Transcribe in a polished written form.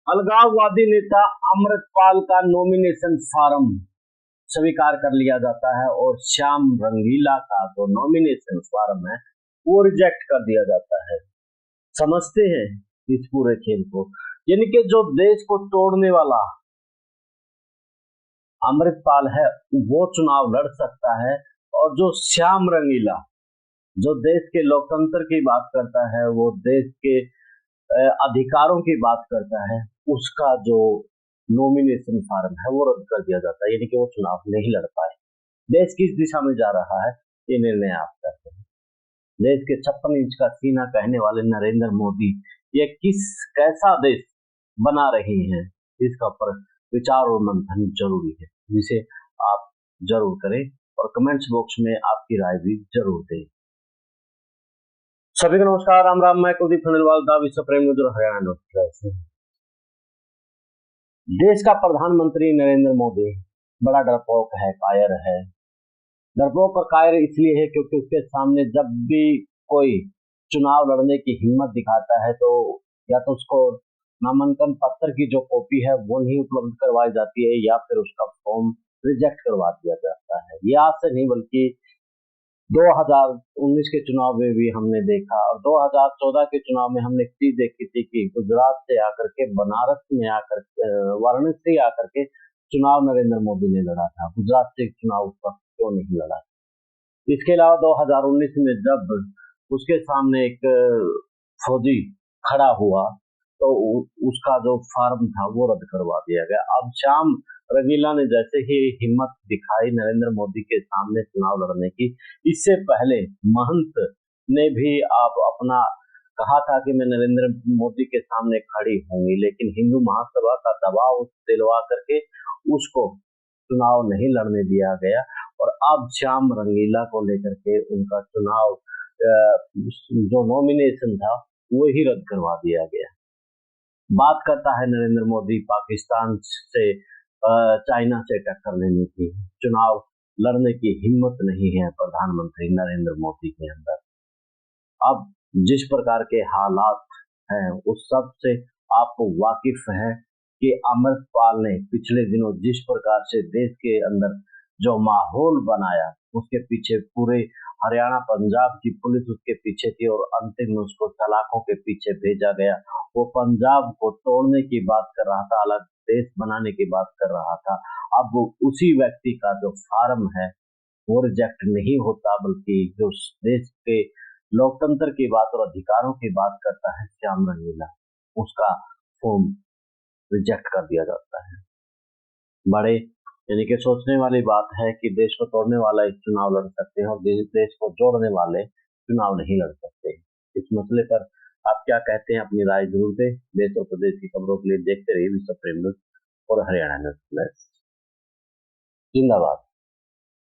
अलगाववादी नेता अमृतपाल का नॉमिनेशन फॉर्म स्वीकार कर लिया जाता है और श्याम रंगीला का जो नॉमिनेशन फॉर्म है वो रिजेक्ट कर दिया जाता है। समझते हैं इस पूरे खेल को, यानी कि जो देश को तोड़ने वाला अमृतपाल है वो चुनाव लड़ सकता है, और जो श्याम रंगीला जो देश के लोकतंत्र की बात करता है, वो देश के अधिकारों की बात करता है, उसका जो नॉमिनेशन फॉर्म है वो रद्द कर दिया जाता है, यानी कि वो चुनाव नहीं लड़ पाए। देश किस दिशा में जा रहा है ये निर्णय आप करते हैं। देश के 56 इंच का सीना कहने वाले नरेंद्र मोदी ये कैसा देश बना रहे हैं, इसका पर विचार और मंथन जरूरी है, जिसे आप जरूर करें और कमेंट्स बॉक्स में आपकी राय भी जरूर दें। सभी को नमस्कार, राम राम। मैं कुलदीप खंडेलवाल दा विश्व प्रेम न्यूज हरियाणा से। देश का प्रधानमंत्री नरेंद्र मोदी बड़ा डरपोक है, कायर है। डरपोक और कायर इसलिए है क्योंकि उसके सामने जब भी कोई चुनाव लड़ने की हिम्मत दिखाता है तो या तो उसको नामांकन पत्र की जो कॉपी है वो नहीं उपलब्ध करवाई जाती है, या फिर उसका फॉर्म रिजेक्ट करवा दिया जाता है। ये आज से नहीं बल्कि 2019 के चुनाव में भी हमने देखा, और 2014 के चुनाव में हमने एक चीज देखी थी कि गुजरात से आकर के बनारस में आकर वाराणसी आकर के चुनाव नरेंद्र मोदी ने लड़ा था। गुजरात से चुनाव उस वक्त क्यों नहीं लड़ा। इसके अलावा 2019 में जब उसके सामने एक फौजी खड़ा हुआ तो उसका जो फॉर्म था वो रद्द करवा दिया गया। अब श्याम रंगीला ने जैसे ही हिम्मत दिखाई नरेंद्र मोदी के सामने चुनाव लड़ने की, इससे पहले महंत ने भी आप अपना कहा था कि मैं नरेंद्र मोदी के सामने खड़ी होंगी, लेकिन हिंदू महासभा का दबाव दिलवा करके उसको चुनाव नहीं लड़ने दिया गया, और अब श्याम रंगीला को लेकर के उनका चुनाव जो नॉमिनेशन था वो ही रद्द करवा दिया गया। बात करता है नरेंद्र मोदी पाकिस्तान से चाइना से टक्कर लेने की, चुनाव लड़ने की हिम्मत नहीं है प्रधानमंत्री नरेंद्र मोदी के अंदर। अब जिस प्रकार के हालात हैं उस सब से आपको वाकिफ है कि अमृतपाल ने पिछले दिनों जिस प्रकार से देश के अंदर जो माहौल बनाया, उसके पीछे पूरे हरियाणा पंजाब की पुलिस उसके पीछे थी, और अंतिम में उसको सलाखों के पीछे भेजा गया। वो पंजाब को तोड़ने की बात कर रहा था, अलग देश बनाने की बात कर रहा था। अब वो उसी व्यक्ति का जो फॉर्म है वो रिजेक्ट नहीं होता, बल्कि जो देश के लोकतंत्र की बात और अधिकारों की बात करता है श्याम रंगीला, उसका फॉर्म रिजेक्ट कर दिया जाता है। बड़े यानी कि सोचने वाली बात है कि देश को तोड़ने वाला एक चुनाव लड़ सकते हैं और देश को जोड़ने वाले चुनाव नहीं लड़ सकते। इस मसले पर आप क्या कहते हैं, अपनी राय जरूर दें। देश और प्रदेश की खबरों के लिए देखते रहिए विश्व प्रेम न्यूज और हरियाणा न्यूज। जिंदाबाद।